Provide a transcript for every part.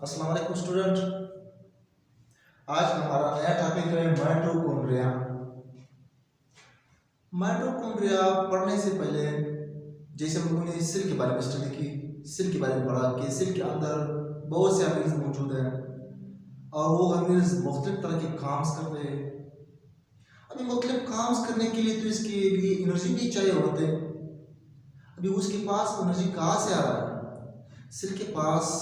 अस्सलाम वालेकुम स्टूडेंट। आज हमारा नया टॉपिक है माइटोकॉन्ड्रिया। माइटोकॉन्ड्रिया पढ़ने से पहले जैसे हम लोगों ने सेल के बारे में स्टडी की, सेल के बारे में पढ़ा कि सेल के अंदर बहुत से ऑर्गेनिज्म मौजूद हैं और वो ऑर्गेनिज्म मुख्तलिफ तरह के काम्स करते हैं। अभी मुख्तलिफ काम्स करने के लिए तो इसके लिए एनर्जी भी चाहिए होते हैं। अभी उसके पास एनर्जी कहाँ से आ रहा है? सेल के पास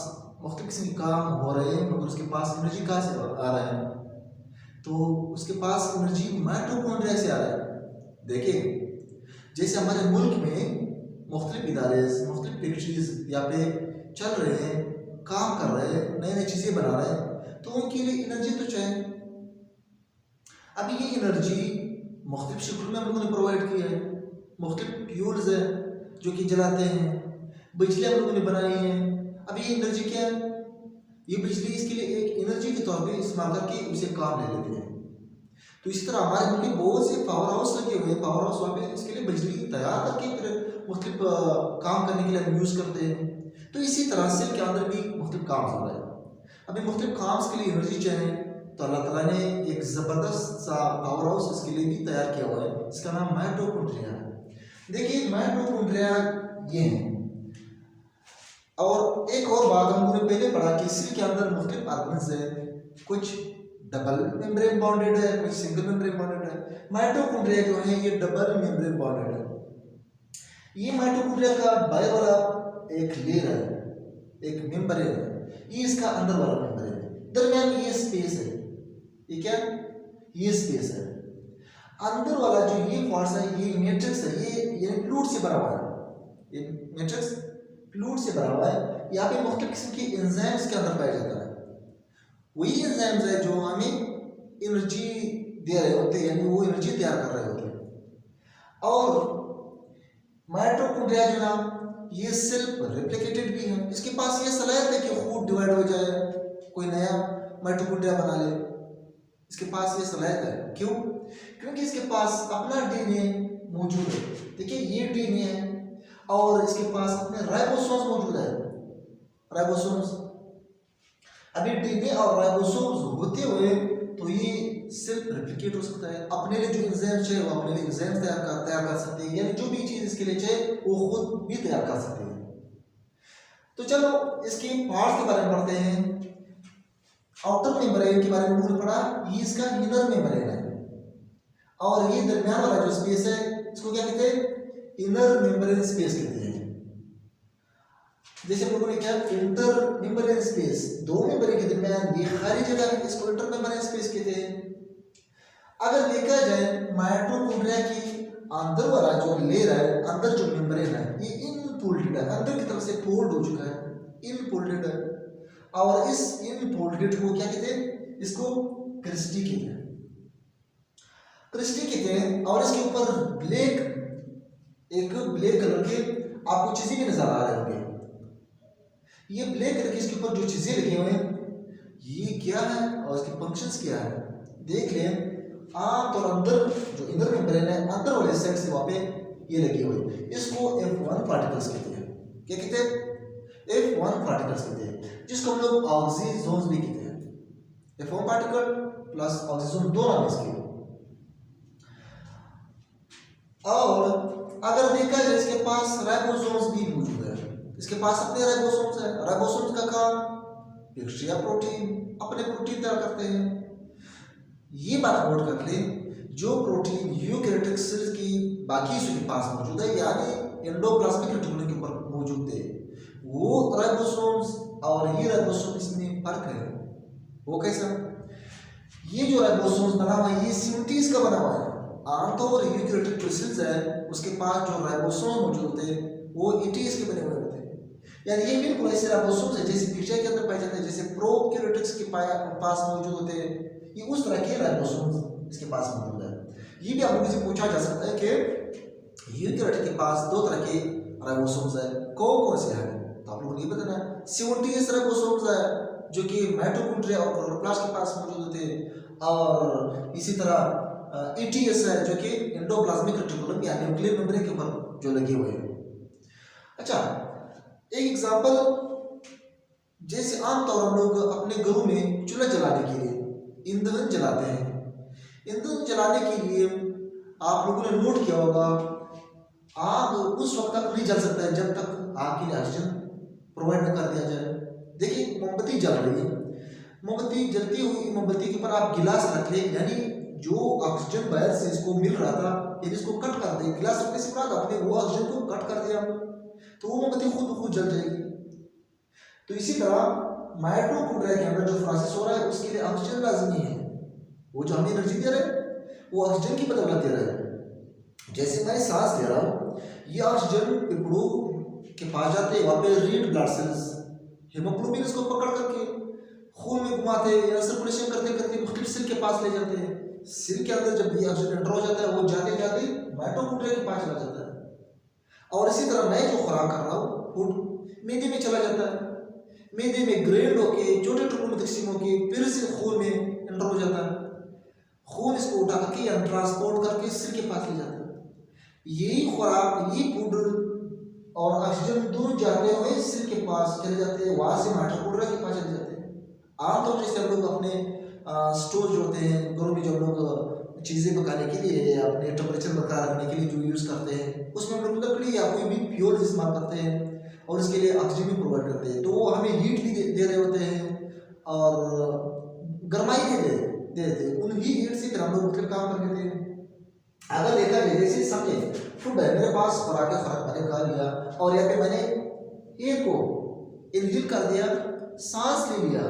मुख्तलिफ किस्म के काम हो रहे हैं मगर उसके पास एनर्जी कहाँ से आ रहा है? तो उसके पास एनर्जी माइटोकॉन्ड्रिया से आ रहा है। देखिए, जैसे हमारे मुल्क में मुख्तलिफ इदारे, मुख्तलिफ फैक्ट्रीज यहाँ पे चल रहे हैं, काम कर रहे हैं, नई नई चीज़ें बना रहे हैं, तो उनके लिए एनर्जी तो चाहिए। अभी ये एनर्जी मुख्तलिफ शक्लों में हम लोगों ने प्रोवाइड की है। मुख्तलिफ फ्यूल्स है जो कि जलाते हैं, बिजली हम लोगों ने बनाई है। अभी ये एनर्जी क्या है? ये बिजली इसके लिए एक एनर्जी के तौर पे इस्तेमाल करके उसे काम ले लेते हैं। तो इसी तरह हमारे मुल्क में बहुत से पावर हाउस लगे हुए हैं। पावर हाउस वहाँ पे इसके लिए बिजली तैयार करके फिर मुख्तलिफ काम करने के लिए हम यूज़ करते हैं। तो इसी तरह सेल के अंदर भी मुख्तलिफ काम हो रहा है। अभी मुख्तलिफ काम के लिए एनर्जी चाहिए, तो अल्लाह ताला ने एक ज़बरदस्त सा पावर हाउस इसके लिए भी तैयार किया हुआ है। इसका नाम माइटोकॉन्ड्रिया है। देखिए, माइटोकॉन्ड्रिया ये है। और एक और बात हम लोगों ने पहले पढ़ा कि सेल के अंदर मुख्तलिफ ऑर्गेन्स है, कुछ डबल मेम्ब्रेन बॉन्डेड है, कुछ सिंगल मेम्ब्रेन बॉन्डेड है। माइटोकॉन्ड्रिया जो है ये डबल मेम्ब्रेन बॉन्डेड है। ये माइटोकॉन्ड्रिया का बाहर वाला एक लेयर है, एक मेम्ब्रेन है, ये इसका अंदर वाला मेम्ब्रेन है। दरमियान ये स्पेस है, ये क्या? ये स्पेस है। अंदर वाला जो ये पार्ट्स है, ये मैट्रिक्स है, ये फ्लूइड से भरा हुआ है। ये मैट्रिक्स फ्लूइड से भरा हुआ है। यहाँ पे मुख्तलिफ किस्म के एंजाइम्स के अंदर पाया जाता है। वही एंजाइम्स है जो हमें एनर्जी दे रहे होते हैं, यानी वो एनर्जी तैयार कर रहे होते हैं। और माइटोकॉन्ड्रिया जो ना, ये सेल्फ रेप्लिकेटेड भी है। इसके पास ये सलाहियत है कि खुद डिवाइड हो जाए, कोई नया माइटोकॉन्ड्रिया बना ले। इसके पास ये सलाहियत है। क्यों? क्योंकि इसके पास अपना डीएनए मौजूद है। देखिए, ये डीएनए है और इसके पास अपने राइबोसोम्स मौजूद है। राइबोसोम्स, अभी डीएनए और राइबोसोम्स होते हुए तो ये सेल्फ रेप्लिकेट हो सकता है। अपने लिए जो एंजाइम चाहिए वो अपने लिए एंजाइम तैयार कर सकते हैं, यानी जो भी चीज़ इसके लिए चाहिए वो खुद भी तैयार कर सकते हैं। तो चलो इसके पार्ट्स के बारे में पढ़ते हैं। आउटर मेम्ब्रेन के बारे में हमने पढ़ा, ये इसका इनर मेम्ब्रेन है। और ये दरमियान वाला जो स्पेस है इसको क्या कहते हैं? इनर मेम्ब्रेन स्पेस कहते हैं। जैसे हम लोगों ने क्या, इंटर मेम्ब्रेन स्पेस, दो मेम्ब्रेन के दरमियान ये खाली जगह है, इसको इंटर मेम्ब्रेन स्पेस कहते हैं। अगर देखा जाए माइटोकॉन्ड्रिया की अंदर वाला जो लेयर है, अंदर जो मेम्ब्रेन है, ये इनफोल्डेड है, अंदर की तरफ से फोल्ड हो चुका है, इनफोल्डेड है। और इस इनफोल्डेड को क्या कहते हैं? इसको क्रिस्टी कहते हैं, क्रिस्टी कहते हैं। और इसके ऊपर ब्लैक, एक ब्लैक कलर के आपको चीजें भी नजर आ रहे होंगे। ये ब्लैक कलर के इसके ऊपर जो चीजें लगी हुई हैं, ये क्या है और इसके फंक्शंस क्या है देख लें। तो अंदर जो इनर मेम्ब्रेन है, अंदर वाले साइड से वहां पे ये लगी हुई, इसको F1 पार्टिकल्स कहते हैं। क्या कहते हैं? F1 पार्टिकल्स कहते हैं, जिसको हम लोग ऑक्सीजोन्स भी कहते हैं। F1 पार्टिकल प्लस ऑक्सीजोन, दो नाम इसके। और अगर देखा जाए इसके पास राइबोसोम्स भी मौजूद है। इसके पास अपने राइबोसोम्स है। राइबोसोम्स का काम बैक्टीरिया प्रोटीन, अपने प्रोटीन तैयार करते हैं। ये बात नोट कर ले, जो प्रोटीन यूकैरियोटिक सेल्स की बाकी हिस्सों के पास मौजूद है, यानी एंडोप्लाज्मिक रेटिकुलम के ऊपर मौजूद है, वो राइबोसोम्स और ये राइबोसोम्स में फर्क है। वो कैसा? ये जो राइबोसोम्स बना हुआ है, ये सिंथेस का बना हुआ है। आमतौर यूकैरियोटिक सेल्स है, उसके पास जो राइबोसोम मौजूद होते हैं वो एटीएस के बने हुए होते हैं। यानी ये बिल्कुल ऐसे राइबोसोम्स है जैसे बैक्टीरिया के अंदर पाए जाते हैं, जैसे प्रोकैरियोटिक्स के पास मौजूद होते हैं, ये उस तरह के राइबोसोम्स इसके पास मौजूद है। ये भी आप लोगों से पूछा जा सकता है कि यूकैरियोट के पास दो तरह के राइबोसोम्स है, कौन कौन से हैं? तो आप लोगों को ये बताना है। 70 राइबोसोम्स है जो कि माइटोकॉन्ड्रिया और क्लोरोप्लास्ट के पास मौजूद होते हैं। और इसी तरह ETS है जो कि एंडोप्लाज्मिक रेटिकुलम या न्यूक्लियर मेम्ब्रेन के ऊपर जो लगे हुए हैं। अच्छा, एक एग्जांपल जैसे आमतौर हम लोग अपने घरों में चूल्हा जलाने के लिए ईंधन जलाते हैं। ईंधन जलाने के लिए आप लोगों ने नोट किया होगा, आग उस वक्त तक नहीं जल सकता है जब तक आग के लिए ऑक्सीजन प्रोवाइड न कर दिया जाए। देखिए मोमबत्ती जल रही है, मोमबत्ती जलती हुई मोमबत्ती के ऊपर आप गिलास रख लें, यानी जो ऑक्सीजन बाहर से इसको मिल रहा था यदि इसको कट कर दे, गिलास रखने से बाद आपने वो ऑक्सीजन को कट कर दिया तो वो मोमबत्ती खुद ब खुद जल जाएगी। तो इसी तरह माइटोकॉन्ड्रिया के अंदर जो प्रोसेस हो रहा है उसके लिए ऑक्सीजन लाजमी है। वो जो हमें एनर्जी दे रहा है वो ऑक्सीजन की बदौलत दे रहा है। जैसे मैं सांस ले रहा हूँ, ये ऑक्सीजन फेफड़ों के पास जाते हैं, वहाँ पे रेड ब्लड सेल्स हीमोग्लोबिन इसको पकड़ करके खून में घुमाते हैं या सर्कुलेशन करते करते मुख्तलिफ सेल के पास ले जाते हैं। सेल के अंदर जब ये ऑक्सीजन एंटर हो जाता है वो जाते जाते माइटोकॉन्ड्रिया के पास चला जाता है। और इसी तरह मैं जो खुराक कर रहा हूँ फूड मैदे में चला जाता है, मैदे में ग्रेड होके छोटे टुकड़ों में तकसीम होके फिर से खून में एंटर हो जाता है। खून इसको उठा करके या ट्रांसपोर्ट करके सिर के पास ले जाता है। यही खुराक, यही फूड और ऑक्सीजन दूर जाते हुए सिर के पास चले जाते हैं, वहाँ से माइटोकॉन्ड्रिया के पास चले जाते हैं। आमतौर से हम लोग अपने स्टोव जो होते हैं घरों में, जो हम लोग चीज़ें पकाने के लिए या अपने टेम्परेचर बरकरार रखने के लिए जो यूज़ करते हैं उसमें हम लोग लकड़ी या कोई भी फ्यूल इस्तेमाल करते हैं और इसके लिए ऑक्सीजन भी प्रोवाइड करते हैं। तो वो हमें हीट भी दे रहे होते हैं और गर्माई भी दे देते हैं। उन ही हीट से फिर हम लोग मुख्तलिफ काम कर लेते हैं। अगर देखा जाए, जैसे समझे फूड है मेरे पास, खुराक मैंने खा लिया और यहाँ पे मैंने एयर को इनहेल कर दिया, सांस ले लिया,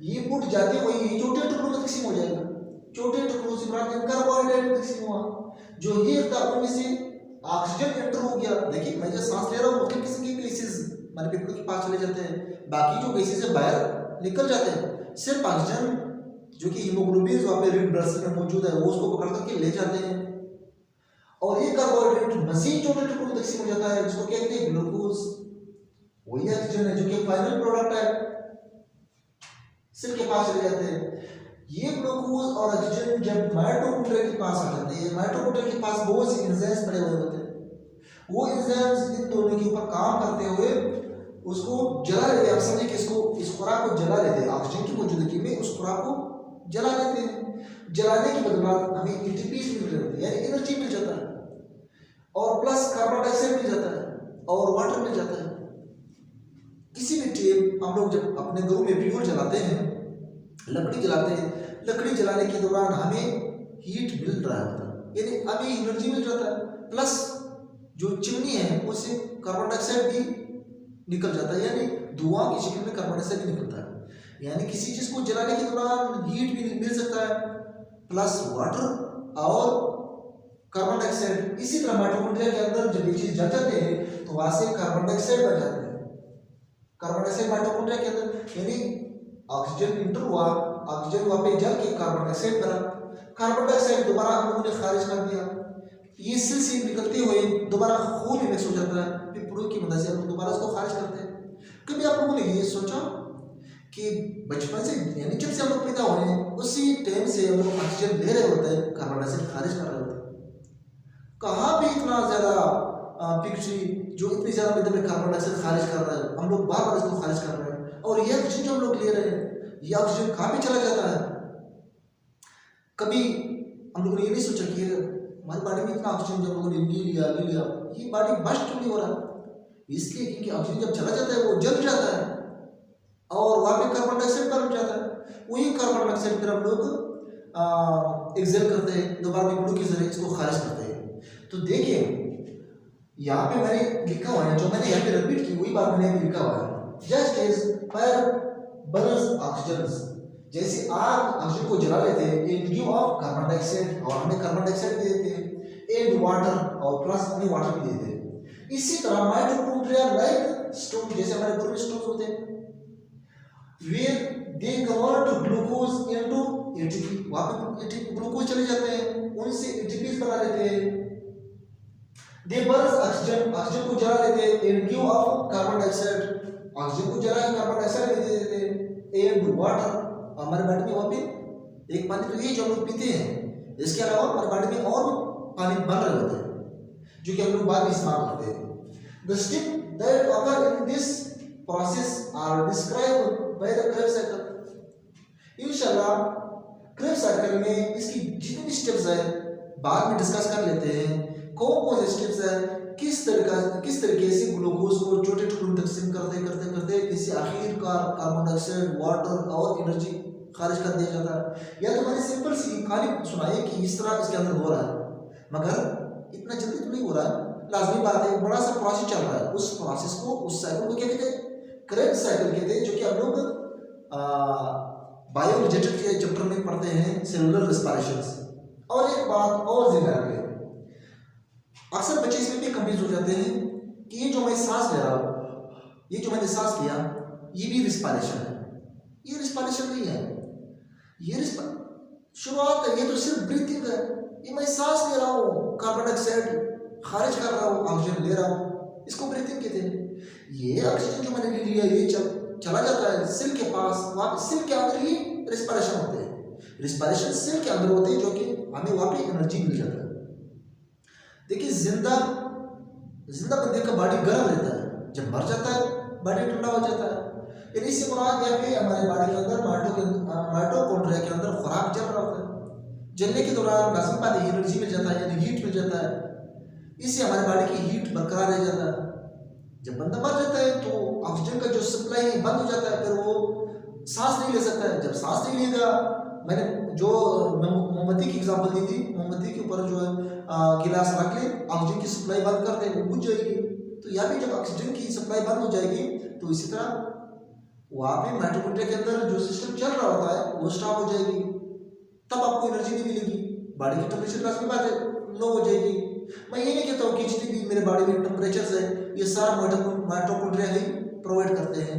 ये फूड जाते हुए छोटे टुकड़ों में तकसीम हो जाएगा। छोटे टुकड़ों से कार्बोहाइड्रेट में तकसीम हुआ, जो ये था उनमें से ऑक्सीजन एंटर हो गया। देखिए मैं जो सांस ले रहा हूँ मुख्तलिफ किस्म के गैसेज हमारे फेफड़ों के पास चले जाते हैं, बाकी जो गैसेज है बाहर निकल जाते हैं। सिर्फ ऑक्सीजन जो कि हीमोग्लोबिन वहाँ पे रेड ब्लड सेल में मौजूद है वो उसको पकड़ करके ले जाते हैं और ये कार्बोहाइड्रेट मजीद छोटे टुकड़ों में तकसीम हो जाता है, जिसको कहते हैं ग्लूकोज। वही ऑक्सीजन है जो कि फाइनल प्रोडक्ट है, सिर के पास चले जाते हैं। ये ग्लूकोज और ऑक्सीजन जब माइटोकॉन्ड्रिया के पास आ जाते हैं, माइटोकॉन्ड्रिया के पास बहुत से एंजाइम्स पड़े हुए होते हैं। वो एंजाइम्स इन दोनों के ऊपर काम करते हुए उसको जला लेते हैं। आप समझे कि इसको इस खुराक को जला लेते हैं, ऑक्सीजन की मौजूदगी में उस खुराक को जला लेते हैं। जलाने की बदौलत हमें एटीपी मिल रही होती है, यानी एनर्जी मिल जाता है और प्लस कार्बन डाइऑक्साइड मिल जाता है और वाटर मिल जाता है। किसी भी टाइम हम लोग जब अपने घरों में फ्यूल जलाते हैं, लकड़ी जलाते हैं, लकड़ी जलाने के दौरान हमें हीट मिल रहा होता है, यानी अभी एनर्जी मिल जाता है, प्लस जो चिमनी है उससे कार्बन डाइऑक्साइड भी निकल जाता है, यानी धुआं की शक्ल में कार्बन डाइऑक्साइड भी निकलता है। यानी किसी चीज को जलाने के दौरान हीट भी मिल सकता है प्लस वाटर और कार्बन डाइऑक्साइड। इसी तरह माइटोकॉन्ड्रिया के अंदर जब ये चीज जल जाते हैं तो वहां से कार्बन डाइऑक्साइड बन जाते हैं। कार्बन डाइऑक्साइड माइटोकॉन्ड्रिया के अंदर, यानी ऑक्सीजन इंटर हुआ, ऑक्सीजन वहां पे जल के कार्बन डाइऑक्साइड बना, कार्बन डाइऑक्साइड दोबारा हम लोगों ने खारिज कर दिया, ये सेल से निकलते हुए दोबारा खून में मिक्स हो जाता है, फेफड़ों की मदद से हम लोग दोबारा उसको खारिज करते हैं। कभी आप लोगों ने ये सोचा कि बचपन से, यानी जब से हम लोग पैदा हुए हैं उसी टाइम से हम लोग ऑक्सीजन ले रहे होते हैं, कार्बन डाइऑक्साइड खारिज कर रहे होते हैं। कहाँ पे इतना ज्यादा पिक्चरी जो इतनी ज्यादा मात्रा में कार्बन डाइऑक्साइड खारिज कर रहा है, हम लोग बार बार इसको खारिज कर रहे हैं और ये ऑक्सीजन जो हम लोग ले रहे हैं ये ऑक्सीजन कहाँ पे चला जाता है। कभी हम लोगों ने ये नहीं सोचा कि हमारी बॉडी में इतना ऑक्सीजन जब लोगों ने ले लिया, ये बॉडी बस्ट क्यों नहीं हो रहा, इसलिए क्योंकि ऑक्सीजन जब चला जाता है वो जल जाता है और वहाँ पे कार्बन डाइऑक्साइड बन जाता है। वही कार्बन डाइऑक्साइड फिर हम लोग एक्सेल करते हैं, दोबारा फेफड़ों के जरिए इसको खारिज करते हैं। तो देखिए यहाँ पे मैंने लिखा हुआ है, जो मैंने यहाँ पे रिपीट की वही बात मैंने यहाँ पे लिखा हुआ है। Just as fire burns oxygen, जैसे आग ऑक्सीजन को जला लेते हैं in give off carbon dioxide और हमें कार्बन डाइऑक्साइड दे देते हैं एंड वाटर और प्लस हमें वाटर भी देते हैं। इसी तरह माइटोकॉन्ड्रिया लाइक स्टोव, जैसे हमारे घर में स्टोव होते हैं where they convert glucose into ATP, वहाँ पे ATP ग्लूकोज चले जाते हैं, उनसे ATP बना लेते हैं। they burn ऑक्सीजन, ऑक्सीजन को जला लेते हैं and give off carbon dioxide, oxygen को जला के कार्बन डाइऑक्साइड दे देते हैं and वाटर। हमारे बॉडी में वहाँ पे एक पानी तो ये जो हम लोग पीते हैं, इसके अलावा हमारे बॉडी में और पानी बन रहे होते हैं जो कि हम लोग बाद में इस्तेमाल करते हैं। the step that occur in this process are described by the Krebs cycle। इंशाल्लाह क्रेब्स साइकिल में इसकी जितने भी स्टेप्स है बाद में डिस्कस कर लेते हैं। कौन से स्टेप्स है, किस तरीके से ग्लूकोज को छोटे टुकड़ों में तकसीम करते करते करते इसे आखिरकार कार्बन डाइऑक्साइड, वाटर और एनर्जी खारिज कर दिया जाता है। या तो मैंने सिंपल सी कहानी सुनाई कि इस तरह इसके अंदर हो रहा है, मगर इतना जल्दी तो नहीं हो रहा है। लाजमी बात है, बड़ा सा प्रोसेस चल रहा है। उस प्रोसेस को, उस साइकिल को क्या कहते हैं? क्रेब्स साइकिल कहते हैं, जो कि हम लोग बायोलॉजिस्ट के चैप्टर में पढ़ते हैं, सेलुलर रेस्पिरेशंस। और एक बात और ध्यान रखें, अक्सर बच्चे इसमें भी कंफ्यूज हो जाते हैं कि ये जो मैं सांस ले रहा हूँ, ये जो मैंने सांस लिया, ये भी रिस्पिरेशन है। ये रिस्पिरेशन नहीं है, ये शुरुआत है, ये तो सिर्फ ब्रीथिंग है। ये मैं सांस ले रहा हूँ, कार्बन डाइऑक्साइड खारिज कर रहा हूँ, ऑक्सीजन ले रहा हूँ, इसको ब्रीथिंग कहते हैं। ये ऑक्सीजन जो मैंने ले लिया, ये चला जाता है सेल के पास, वहाँ सेल के अंदर ही रिस्पिरेशन होते हैं। रिस्पिरेशन सेल के अंदर होते हैं, जो कि हमें वहाँ पे एनर्जी मिल जाता है। देखिए, जिंदा बंदे का बॉडी गर्म रहता है, जब मर जाता है बॉडी ठंडा हो जाता है। यानी इससे मुराद यह है हमारे बॉडी के अंदर माइटोकॉन्ड्रिया के अंदर खुराक जल रहा होता है। जलने के दौरान लाजमी बात है एनर्जी मिल जाता है, यानी हीट मिल जाता है। इससे हमारे बॉडी की हीट बरकरार रह जाता है। जब बंदा मर जाता है तो ऑक्सीजन का जो सप्लाई है बंद हो जाता है, फिर वो सांस नहीं ले सकता है। जब सांस नहीं लेगा, मैंने जो मोमबत्ती की एग्जांपल दी थी, मोमबत्ती के ऊपर जो है गिलास रख ले, ऑक्सीजन की सप्लाई बंद कर दे, वो बुझ जाएगी। तो यहाँ पे जब ऑक्सीजन की सप्लाई बंद हो जाएगी, तो इसी तरह वहाँ पे माइटोकॉन्ड्रिया के अंदर जो सिस्टम चल रहा होता है वो स्टॉप हो जाएगी। तब आपको एनर्जी नहीं मिलेगी, बॉडी की टेम्परेचर लाजमी बात है लो हो जाएगी। मैं ये नहीं कहता हूँ कि जितनी भी मेरे बॉडी में टेम्परेचर है ये सारा माइटोकॉन्ड्रिया ही प्रोवाइड करते हैं।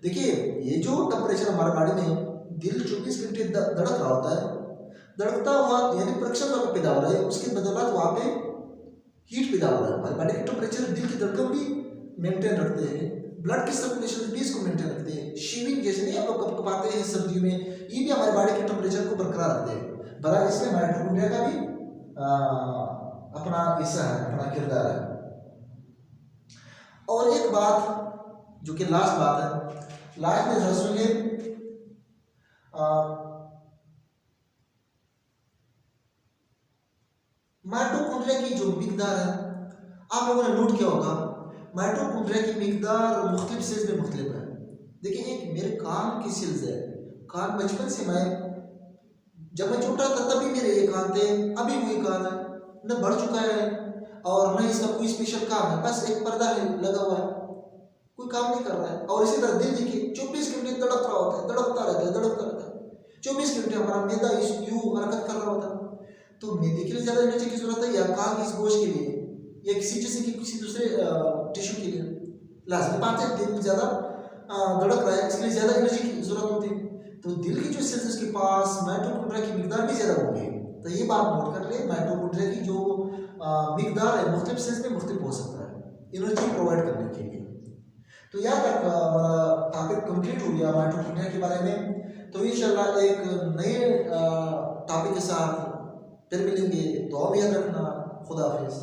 देखिए, ये जो टेम्परेचर हमारे बॉडी में, दिल 24 घंटे धड़क रहा होता है, धड़कता हुआ यानी प्रेशर वहाँ पैदा हो रहा है, उसके बदौलत वहाँ पे हीट पैदा हो रहा है। हमारे बॉडी की टेम्परेचर, दिल की धड़कन भी मेंटेन रखते हैं, ब्लड की सर्कुलेशन भी इसको मेंटेन रखते हैं। शिविंग जैसे नहीं आप लोग कपकपाते हैं सर्दियों में, ये भी हमारे बॉडी के टेम्परेचर को बरकरार रखते हैं। बराबर इसलिए माइटोकॉन्ड्रिया का भी अपना हिस्सा है, अपना किरदार है। और एक बात जो कि लास्ट बात है, लास्ट में जरा सुनिए, माइटोकॉन्ड्रिया की जो मिकदार है, आप लोगों ने नोट किया होगा, माइटोकॉन्ड्रिया की मिकदार मुख्तलिफ सेल्स में मुख्तलिफ है। देखिए, एक मेरे कान की सेल्स है, कान बचपन से जब मैं छोटा था तभी मेरे ये कान थे, अभी वही कान है, न बढ़ चुका है और न इसका कोई स्पेशल काम है, बस एक पर्दा है लगा हुआ है, कोई काम नहीं कर रहा है। और इसी तरह दिल देखिए 24 घंटे धड़क रहा होता है, धड़कता रहता है 24 घंटे। हमारा मैदा यूं हरकत कर रहा होता है। तो मैदे के लिए ज़्यादा एनर्जी की जरूरत है या कान की इस गोश्त के लिए या किसी जैसे कि किसी दूसरे टिश्यू के लिए? लाजमी बात है, दिल ज़्यादा धड़क रहा है, इसके लिए ज़्यादा एनर्जी की जरूरत होती है। तो दिल की जो सेल्स उसके पास माइटोकॉन्ड्रिया की मिकदार भी ज़्यादा होगी। तो ये बात नोट कर ले, माइटोकॉन्ड्रिया की जो मिकदार है मुख्तलिफ सेल्स में मुख्तलिफ हो सकता है एनर्जी प्रोवाइड करने के लिए। तो यहाँ तक हमारा टॉपिक कंप्लीट हो गया माइटोकॉन्ड्रिया के बारे में। तो इंशाल्लाह एक नए टॉपिक के साथ फिर मिलेंगे। दुआ में याद रखना। खुदा हाफिज़।